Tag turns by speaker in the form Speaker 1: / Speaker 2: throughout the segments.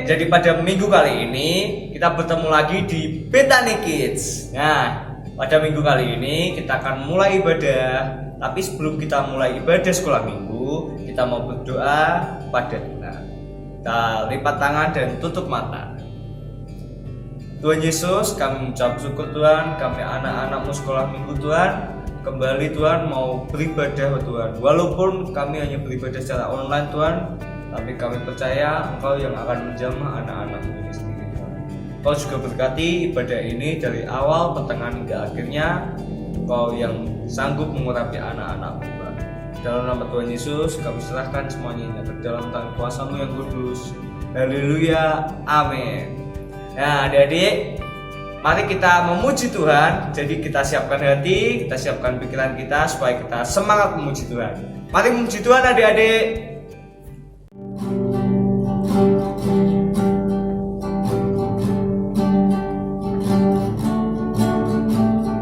Speaker 1: jadi pada minggu kali ini kita bertemu lagi di Bethany Kids. Nah, pada minggu kali ini kita akan mulai ibadah. Tapi sebelum kita mulai ibadah sekolah minggu, kita mau berdoa pada Tuhan. Kita lipat tangan dan tutup mata. Tuhan Yesus, kami mengucap syukur Tuhan, kami anak-anakmu sekolah minggu Tuhan. Kembali Tuhan mau beribadah Tuhan. Walaupun kami hanya beribadah secara online Tuhan, tapi kami percaya Engkau yang akan menjamah anak-anak-Mu ini sendiri Tuhan. Engkau juga berkati ibadah ini dari awal, pertengahan hingga akhirnya. Engkau yang sanggup mengurapi anak-anak-Mu Tuhan. Dalam nama Tuhan Yesus kami serahkan semuanya ke dalam tangan kuasa-Mu yang kudus. Haleluya, amin. Nah adik-adik, mari kita memuji Tuhan. Jadi kita siapkan hati, kita siapkan pikiran kita supaya kita semangat memuji Tuhan. Mari memuji Tuhan adik-adik.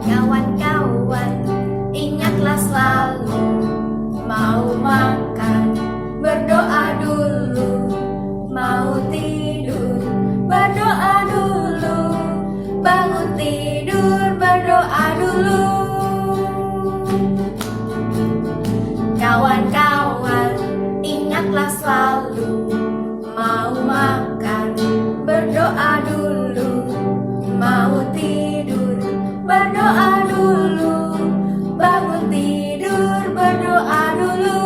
Speaker 2: Kawan-kawan, ingatlah selalu mau makan, berdoa dulu, mau tidur, berdoa dulu, bangun tidur, berdoa dulu. Kawan-kawan, ingatlah selalu mau makan, berdoa dulu, mau tidur, berdoa dulu, bangun tidur, berdoa dulu.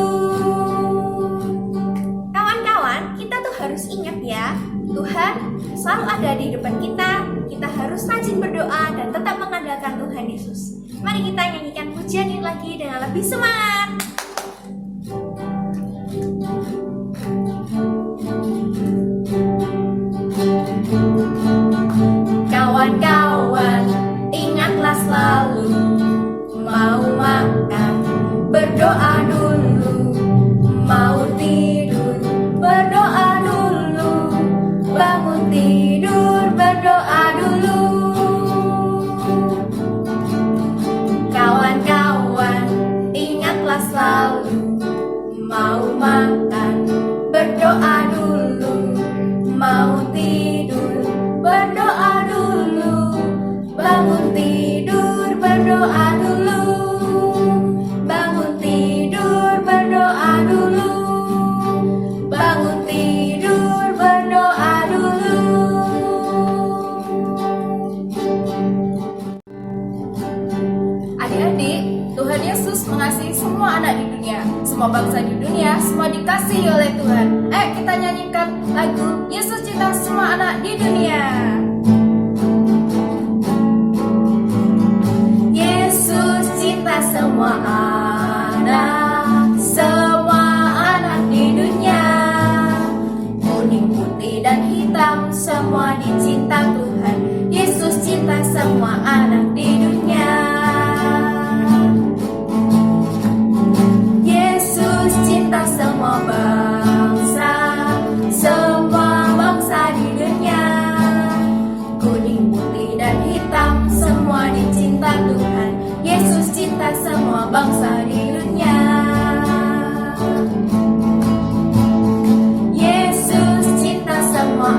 Speaker 2: Kawan-kawan, kita tuh harus ingat ya, Tuhan selalu ada di depan kita. Kita harus rajin berdoa dan tetap mengandalkan Tuhan Yesus. Mari kita nyanyikan pujian ini lagi dengan lebih semangat. Kawan-kawan, ingatlah selalu mau makan, berdoa dulu, mau tidur, berdoa dulu, bangun tidur, berdoa dulu. Kawan-kawan, ingatlah selalu mau makan, berdoa dulu, mau tidur, berdoa dulu, bangun tidur, berdoa dulu, bangun tidur, berdoa dulu, bangun tidur, berdoa dulu. Adik-adik, Tuhan Yesus mengasihi semua anak di dunia, semua bangsa di dunia, semua dikasihi oleh Tuhan. Kita nyanyikan lagu Yesus cinta semua anak di dunia. Yesus cinta semua anak di dunia. Kuning, putih, dan hitam, semua dicinta Tuhan. Yesus cinta semua anak di dunia. Yesus cinta semua bangsa, semua bangsa di dunia. Kuning, putih, dan hitam, semua dicinta Tuhan. Yesus cinta semua bangsa di dunia. Yesus cinta semua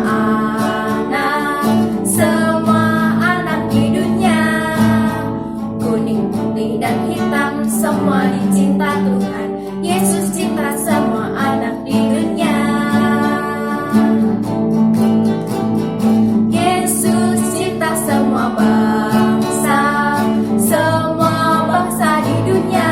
Speaker 2: anak di dunia. Kuning, putih, dan hitam, semua dicinta Tuhan. Yesus cinta semua anak di dunia. Yesus cinta semua bangsa, semua bangsa di dunia.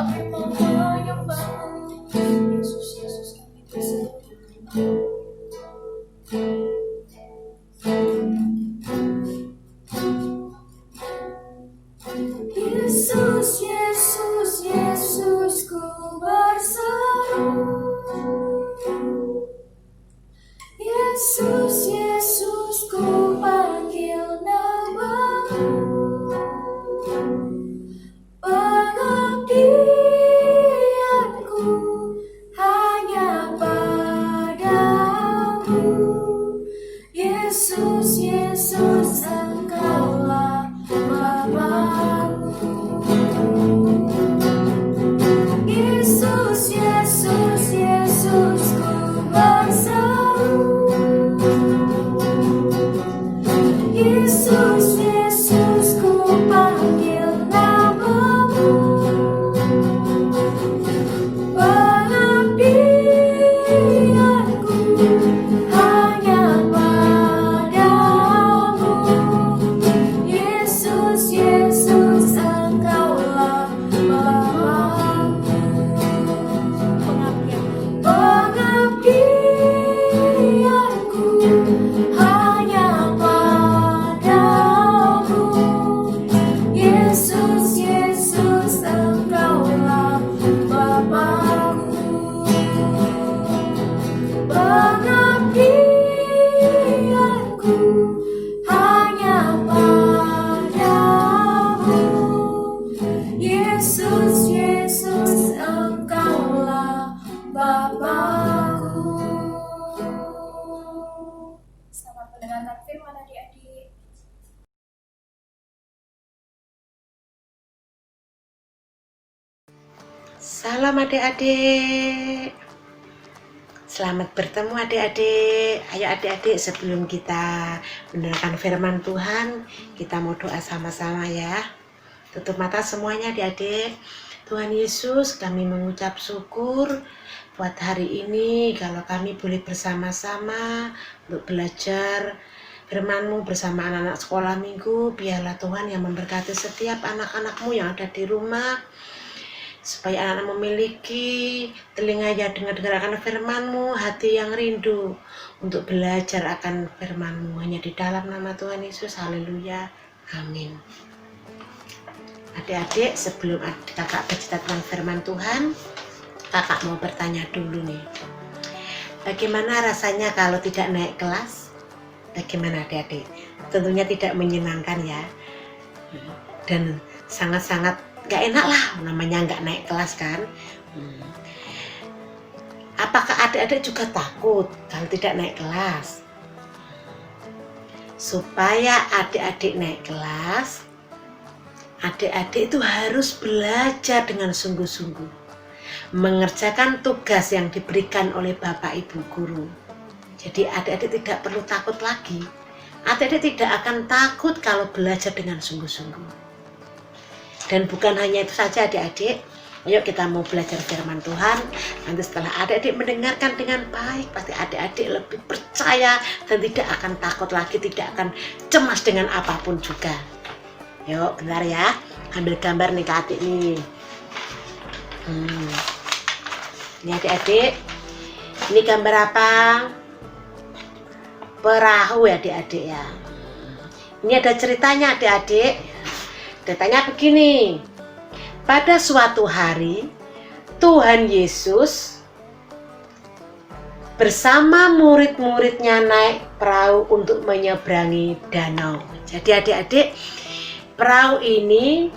Speaker 2: kami mau menyembah. Yesus, Yesus kami bersembah. Yesus, Yesus, Yesus ku berseru. Yesus, Yesus ku panggil namamu. Pengabdianku hanya padamu. Yesus, Yesus engkaulah Bapakku. Yesus, Yesus, Yesus ku berseru. Yesus, Yesus ku panggil namamu. Pengabdianku hanya padamu. Yesus, Yesus engkaulah Bapakku. Pengabdianku hanya padamu. Yesus, Yesus engkaulah Bapakku. Pengabdianku hanya padamu. Yesus, Yesus engkaulah Bapakku. Selamat mendengarkan firman adik-adik.
Speaker 3: Salam adik-adik. Selamat bertemu adik-adik. Ayo adik-adik, sebelum kita mendengarkan firman Tuhan, kita mau doa sama-sama ya. Tutup mata semuanya adik-adik. Tuhan Yesus, kami mengucap syukur buat hari ini kalau kami boleh bersama-sama untuk belajar firman-Mu bersama anak-anak sekolah minggu. Biarlah Tuhan yang memberkati setiap anak-anak-Mu yang ada di rumah, supaya anak-anak memiliki telinga yang dengar-dengarkan firman-Mu, hati yang rindu untuk belajar akan firman-Mu. Hanya di dalam nama Tuhan Yesus, haleluya, amin. Adik-adik, sebelum kakak bercerita tentang firman Tuhan, kakak mau bertanya dulu nih. Bagaimana rasanya kalau tidak naik kelas? Bagaimana adik-adik? Tentunya tidak menyenangkan ya. Dan sangat-sangat gak enak lah, namanya gak naik kelas kan. Apakah adik-adik juga takut kalau tidak naik kelas? Supaya adik-adik naik kelas, adik-adik itu harus belajar dengan sungguh-sungguh, mengerjakan tugas yang diberikan oleh Bapak Ibu Guru. Jadi adik-adik tidak perlu takut lagi. Adik-adik tidak akan takut kalau belajar dengan sungguh-sungguh. Dan bukan hanya itu saja adik-adik, ayo kita mau belajar firman Tuhan. Nanti setelah adik-adik mendengarkan dengan baik, pasti adik-adik lebih percaya dan tidak akan takut lagi, tidak akan cemas dengan apapun juga. Yuk, bentar ya, ambil gambar nih ke adik nih. Ini adik-adik, ini gambar apa? Perahu ya adik-adik ya. Ini ada ceritanya adik-adik. Ceritanya begini. Pada suatu hari, Tuhan Yesus bersama murid-muridnya naik perahu untuk menyeberangi danau. Jadi adik-adik, perahu ini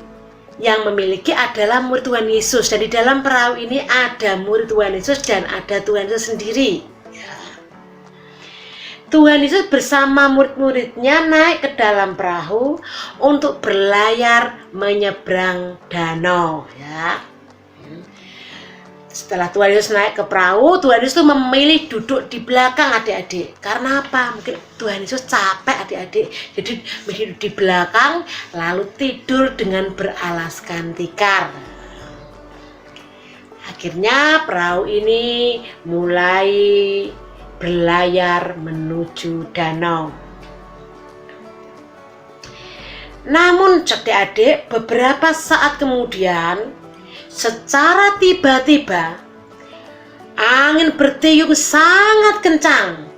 Speaker 3: yang memiliki adalah murid Tuhan Yesus. Dan di dalam perahu ini ada murid Tuhan Yesus dan ada Tuhan Yesus sendiri. Tuhan Yesus bersama murid-muridnya naik ke dalam perahu untuk berlayar menyeberang danau ya. Setelah Tuhan Yesus naik ke perahu, Tuhan Yesus memilih duduk di belakang adik-adik. Karena apa? Mungkin Tuhan Yesus capek adik-adik, jadi duduk di belakang lalu tidur dengan beralaskan tikar. Akhirnya perahu ini mulai berlayar menuju danau. Namun adik-adik, beberapa saat kemudian secara tiba-tiba angin bertiup sangat kencang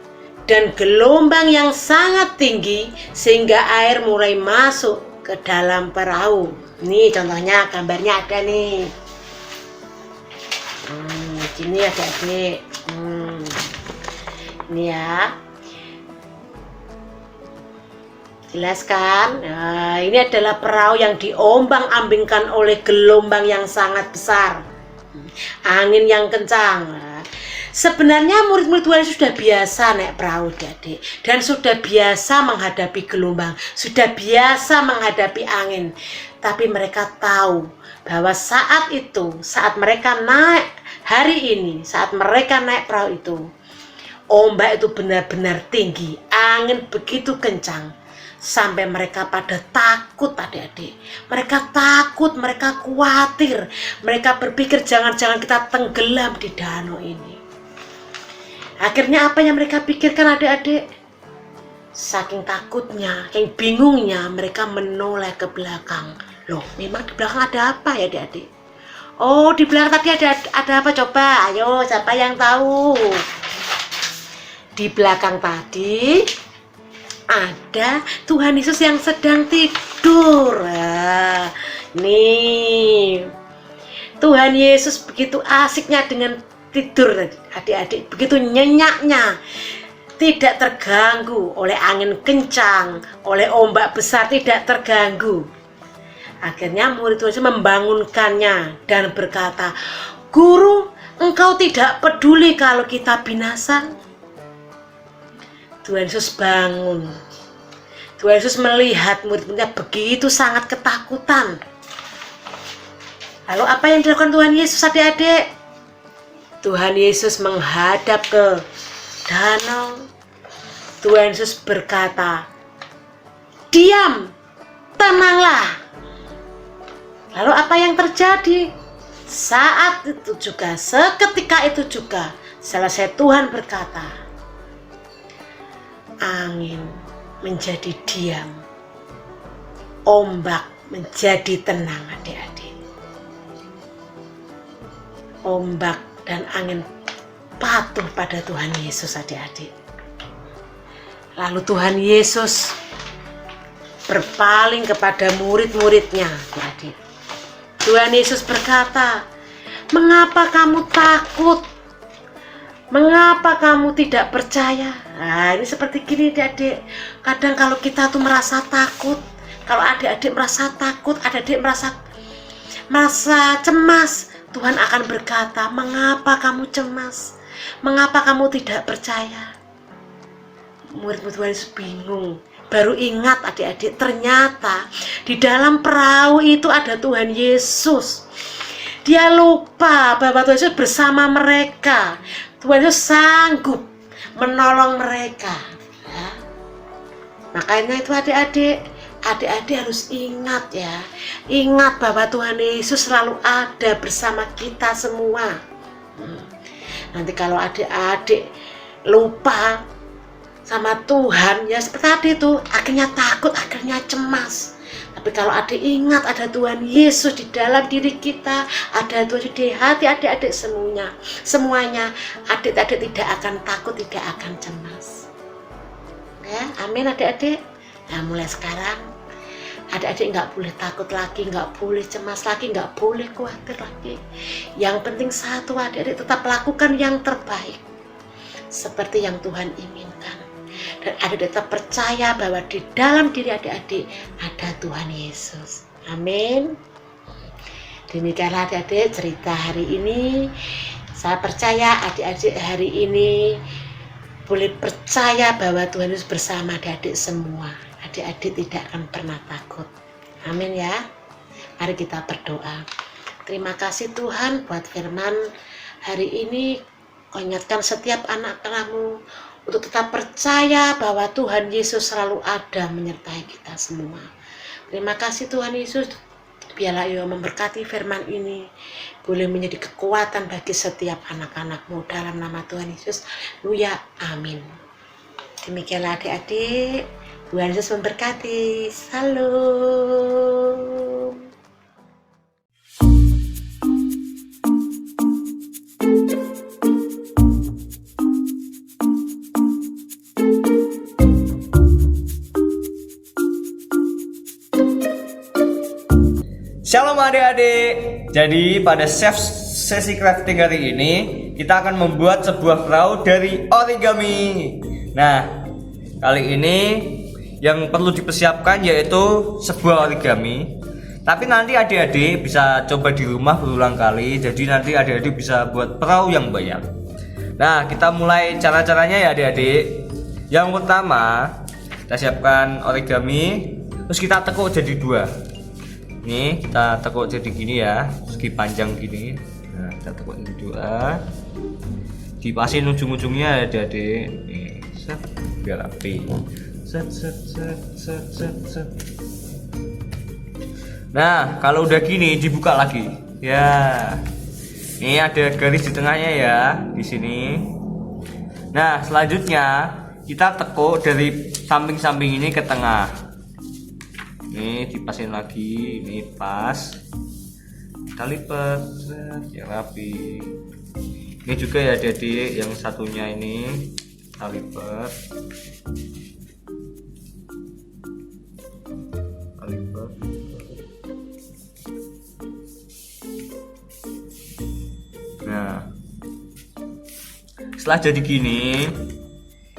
Speaker 3: dan gelombang yang sangat tinggi sehingga air mulai masuk ke dalam perahu. Nih contohnya, gambarnya ada nih. Gini adik-adik. Ini ya. Jelas kan? Nah, ini adalah perahu yang diombang-ambingkan oleh gelombang yang sangat besar. Angin yang kencang. Nah, sebenarnya murid-murid Tuhan sudah biasa naik perahu, adik, dan sudah biasa menghadapi gelombang, sudah biasa menghadapi angin. Tapi mereka tahu bahwa saat itu, saat mereka naik hari ini, saat mereka naik perahu itu, ombak itu benar-benar tinggi, angin begitu kencang, sampai mereka pada takut adik-adik. Mereka takut, mereka khawatir, mereka berpikir jangan-jangan kita tenggelam di danau ini. Akhirnya apa yang mereka pikirkan adik-adik? Saking takutnya, saking bingungnya, mereka menoleh ke belakang. Loh, memang di belakang ada apa ya adik-adik? Oh, di belakang tadi ada apa coba? Ayo, siapa yang tahu? Di belakang tadi ada Tuhan Yesus yang sedang tidur. Nah, nih, Tuhan Yesus begitu asiknya dengan tidur adik-adik, begitu nyenyaknya, tidak terganggu oleh angin kencang, oleh ombak besar, tidak terganggu. Akhirnya murid Tuhan Yesus membangunkannya dan berkata, "Guru, engkau tidak peduli kalau kita binasa?" Tuhan Yesus bangun. Tuhan Yesus melihat murid-muridnya begitu sangat ketakutan. Lalu apa yang dilakukan Tuhan Yesus adik-adik? Tuhan Yesus menghadap ke danau. Tuhan Yesus berkata, "Diam, tenanglah." Lalu apa yang terjadi? Saat itu juga, seketika itu juga, selesai Tuhan berkata, angin menjadi diam, ombak menjadi tenang adik-adik. Ombak dan angin patuh pada Tuhan Yesus adik-adik. Lalu Tuhan Yesus berpaling kepada murid-muridnya adik-adik. Tuhan Yesus berkata, "Mengapa kamu takut? Mengapa kamu tidak percaya?" Nah, ini seperti gini adik-adik. Kadang kalau kita tuh merasa takut, kalau adik-adik merasa takut, adik-adik merasa cemas, Tuhan akan berkata, "Mengapa kamu cemas? Mengapa kamu tidak percaya?" Murid-murid Tuhan Yesus bingung. Baru ingat adik-adik, ternyata di dalam perahu itu ada Tuhan Yesus. Dia lupa bahwa Tuhan Yesus bersama mereka. Tuhan Yesus sanggup menolong mereka. Ya. Makanya itu adik-adik harus ingat ya. Ingat bahwa Tuhan Yesus selalu ada bersama kita semua. Nanti kalau adik-adik lupa sama Tuhan, ya seperti tadi itu, akhirnya takut, akhirnya cemas. Tapi kalau adik ingat ada Tuhan Yesus di dalam diri kita, ada Tuhan Yesus di hati adik-adik semuanya, adik-adik tidak akan takut, tidak akan cemas. Ya, amin adik-adik. Nah, mulai sekarang adik-adik nggak boleh takut lagi, nggak boleh cemas lagi, nggak boleh khawatir lagi. Yang penting satu, adik-adik tetap lakukan yang terbaik seperti yang Tuhan inginkan. Dan adik-adik tetap percaya bahwa di dalam diri adik-adik ada Tuhan Yesus. Amin. Demikianlah adik-adik cerita hari ini. Saya percaya adik-adik hari ini boleh percaya bahwa Tuhan Yesus bersama adik-adik semua. Adik-adik tidak akan pernah takut. Amin ya. Mari kita berdoa. Terima kasih Tuhan buat firman hari ini. Kau ingatkan setiap anak-anakmu untuk tetap percaya bahwa Tuhan Yesus selalu ada menyertai kita semua. Terima kasih Tuhan Yesus. Biarlah Ia memberkati firman ini, boleh menjadi kekuatan bagi setiap anak-anakmu dalam nama Tuhan Yesus. Haleluya, amin. Demikianlah adik-adik. Tuhan Yesus memberkati. Salam.
Speaker 1: adik-adik. Jadi pada sesi crafting hari ini kita akan membuat sebuah perahu dari origami. Nah, kali ini yang perlu dipersiapkan yaitu sebuah origami. Tapi nanti adik-adik bisa coba di rumah berulang kali. Jadi nanti adik-adik bisa buat perahu yang banyak. Nah, kita mulai cara-caranya ya adik-adik. Yang pertama, kita siapkan origami, terus kita tekuk jadi 2. Nih, kita tekuk jadi gini ya, segi panjang gini. Nah, kita tekuk jadi 2. Dipasin ujung-ujungnya ya adik-adik. Nih, set, biar rapi. Set. Nah, kalau udah gini dibuka lagi. Ya. Ini ada garis di tengahnya ya, di sini. Nah, selanjutnya kita tekuk dari samping-samping ini ke tengah. Ini dipasin lagi, ini pas. Kita lipat, ya rapi. Ini juga ya adik-adik, yang satunya ini kita lipat. Nah, setelah jadi gini,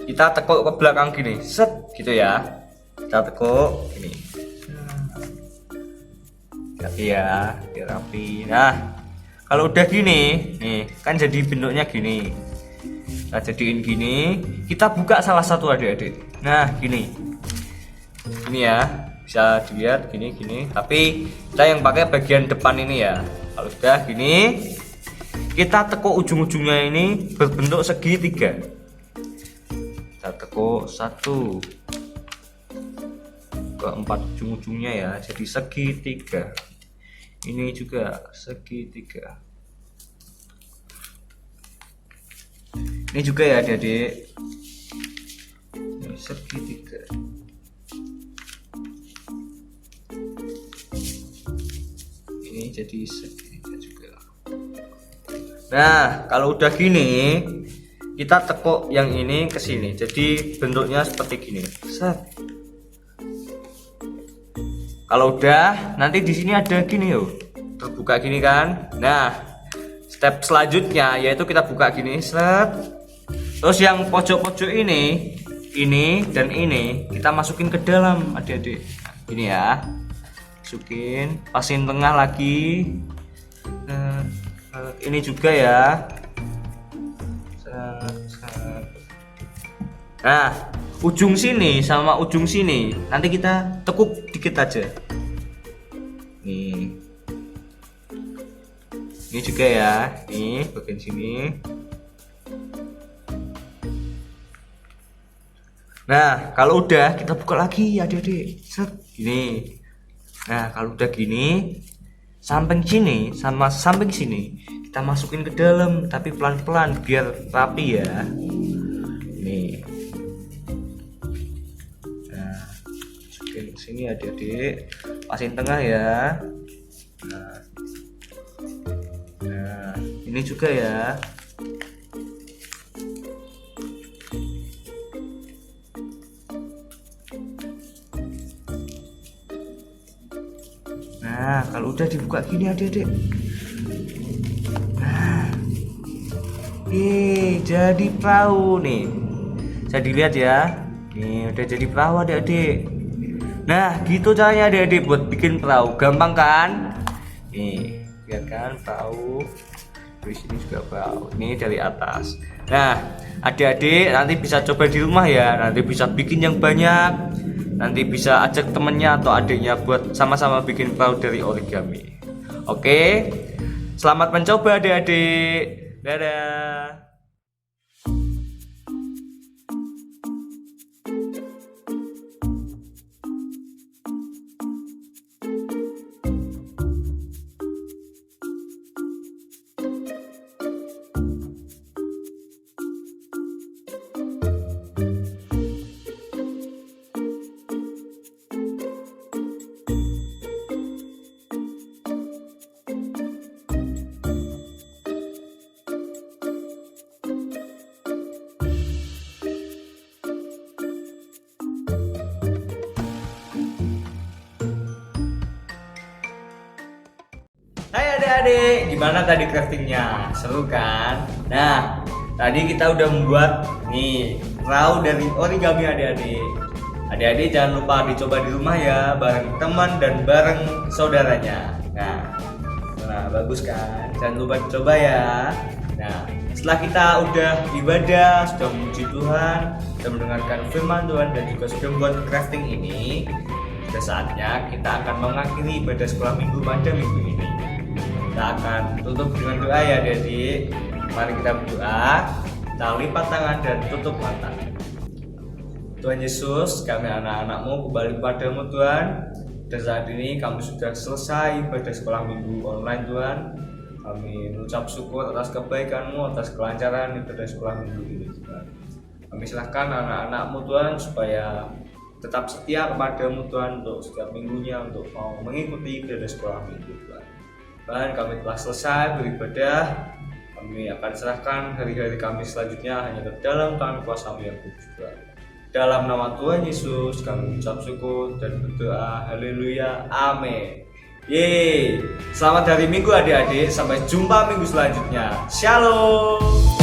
Speaker 1: kita tekuk ke belakang gini, set gitu ya. Kita tekuk gini. Ya, biar rapi. Nah, kalau udah gini, nih kan jadi bentuknya gini. Kita jadiin gini, kita buka salah satu adik-adik. Nah, gini ya, bisa dilihat gini. Tapi kita yang pakai bagian depan ini ya. Kalau udah gini, kita tekuk ujung-ujungnya ini berbentuk segitiga. Kita tekuk 1, 4 ujung-ujungnya ya, jadi segitiga. Ini juga segitiga. Ini juga ya adik-adik. Ini segitiga. Ini jadi segitiga juga. Nah, kalau udah gini, kita tekuk yang ini ke sini. Jadi bentuknya seperti gini. Set. Kalau udah, nanti di sini ada gini yo, terbuka gini kan. Nah, step selanjutnya yaitu kita buka gini, set. Terus yang pojok-pojok ini dan ini kita masukin ke dalam adik-adik. Ini ya, masukin, pasin tengah lagi. Nah, ini juga ya. Nah, ujung sini sama ujung sini nanti kita tekuk dikit aja. Ini juga ya, nih bagian sini. Nah, kalau udah kita buka lagi adik-adik. Set, gini. Nah, kalau udah gini, samping sini sama samping sini kita masukin ke dalam, tapi pelan-pelan biar rapi ya. Nih. Sini adik-adik, pasin tengah ya. Nah, ini juga ya. Nah, kalau udah dibuka gini adik-adik. Nah, jadi perahu nih. Bisa dilihat ya. Nih udah jadi perahu adik-adik. Nah, gitu caranya adik-adik buat bikin perahu. Gampang kan? Nih, lihat kan perahu. Di sini juga perahu. Ini dari atas. Nah, adik-adik nanti bisa coba di rumah ya. Nanti bisa bikin yang banyak. Nanti bisa ajak temennya atau adiknya buat sama-sama bikin perahu dari origami. Oke. Selamat mencoba adik-adik. Dadah. Adik-adik, gimana tadi craftingnya? Seru kan? Nah, tadi kita udah membuat nih perahu dari origami adik-adik. Adik-adik jangan lupa dicoba di rumah ya, bareng teman dan bareng saudaranya. Nah, bagus kan? Jangan lupa dicoba ya. Nah, setelah kita udah ibadah, sudah memuji Tuhan, sudah mendengarkan firman Tuhan dan juga sudah membuat crafting ini, sudah saatnya kita akan mengakhiri ibadah sekolah minggu pada minggu ini. Kita akan tutup dengan doa ya adik-adik. Mari kita berdoa, kita lipat tangan dan tutup mata. Tuhan Yesus, kami anak-anak-Mu kembali padamu Tuhan. Dan saat ini kami sudah selesai ibadah sekolah minggu online Tuhan. Kami mengucap syukur atas kebaikan-Mu, atas kelancaran ibadah sekolah minggu ini Tuhan. Kami serahkan anak-anak-Mu Tuhan supaya tetap setia kepadamu Tuhan untuk setiap minggunya untuk mau mengikuti ibadah sekolah minggu Tuhan. Dan kami telah selesai beribadah. Kami akan serahkan hari-hari kami selanjutnya hanya ke dalam tangan kuasa-Mu yang kudus Tuhan. Dalam nama Tuhan Yesus kami mengucap syukur dan berdoa. Haleluya. Amin. Yeay. Selamat hari Minggu adik-adik. Sampai jumpa minggu selanjutnya. Shalom.